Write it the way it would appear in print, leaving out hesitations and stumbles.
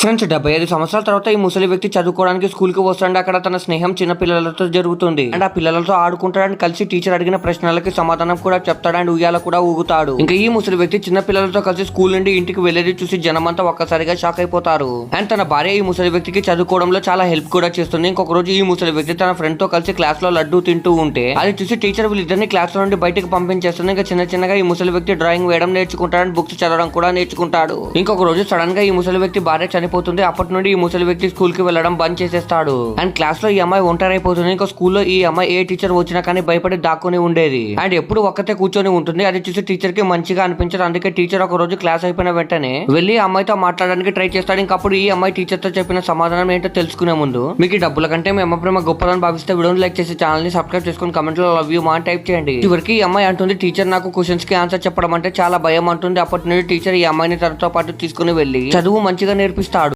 Friends 75 సంవత్సరాల తర్వాత ఈ ముసలి వ్యక్తి చదువుకోవడానికి స్కూల్ కి వస్తాడు. అక్కడ తన స్నేహం చిన్న పిల్లలతో జరుగుతుంది అండ్ ఆ పిల్లలతో ఆడుకుంటాడని కలిసి టీచర్ అడిగిన ప్రశ్నలకి సమాధానం కూడా చెప్తాడు అండ్ ఉయ్యాల కూడా ఊగుతాడు. ఇంకా ఈ ముసలి వ్యక్తి చిన్న పిల్లలతో కలిసి స్కూల్ నుండి ఇంటికి వెళ్లేది చూసి జనమంతా ఒక్కసారిగా షాక్ అయిపోతారు. అండ్ తన భార్య ఈ ముసలి వ్యక్తికి చదువుకోవడంలో చాలా హెల్ప్ కూడా చేస్తుంది. ఇంకొక రోజు ఈ ముసలి వ్యక్తి తన ఫ్రెండ్ తో కలిసి క్లాస్ లో లడ్డు తింటూ ఉంటే అది చూసి టీచర్ వీళ్ళిద్దరిని క్లాస్ లో నుండి బయటకు పంపించేస్తుంది. ఇంకా చిన్నగా ఈ ముసలి వ్యక్తి డ్రాయింగ్ వేయడం నేర్చుకుంటాడు, బుక్స్ చదవడం కూడా నేర్చుకుంటాడు. ఇంకొక రోజు సడన్ గా ఈ ముసలి వ్యక్తి భార్య చనిపోతుంది. అప్పటి నుండి ఈ ముసలి వ్యక్తి స్కూల్ కి వెళ్ళడం బంద్ చేసేస్తాడు. అండ్ క్లాస్ లో ఈ అమ్మాయి ఒంటరైపోతుంది. ఇంకా స్కూల్లో ఈ అమ్మాయి ఏ టీచర్ వచ్చినా కానీ భయపడి దాక్కుని ఉండేది అండ్ ఎప్పుడు ఒక్కతే కూర్చొని ఉంటుంది. అది చూసి టీచర్ కి మంచిగా అనిపించదు. అందుకే టీచర్ ఒక రోజు క్లాస్ అయిపోయిన వెంటనే వెళ్ళి అమ్మాయితో మాట్లాడడానికి ట్రై చేస్తాడు. ఇంకప్పుడు ఈ అమ్మాయి టీచర్ తో చెప్పిన సమాధానం ఏంటో తెలుసుకునే ముందు మీకు ఈ డబ్బుల కంటే మీ అమ్మ ప్రేమ గొప్పదని భావిస్తే వీడియోని లైక్ చేసి ఛానల్ ని సబ్స్క్రైబ్ చేసుకుని కమెంట్ లో లవ్ యూ మా టైప్ చేయండి. చివరికి ఈ అమ్మాయి అంటుంది, టీచర్ నాకు క్వశ్చన్స్ కి ఆన్సర్ చెప్పడం అంటే చాలా భయం అంటుంది. అప్పటి నుండి టీచర్ ఈ అమ్మాయిని తనతో పాటు తీసుకుని వెళ్ళి చదువు మంచిగా నేర్పిస్తాడు.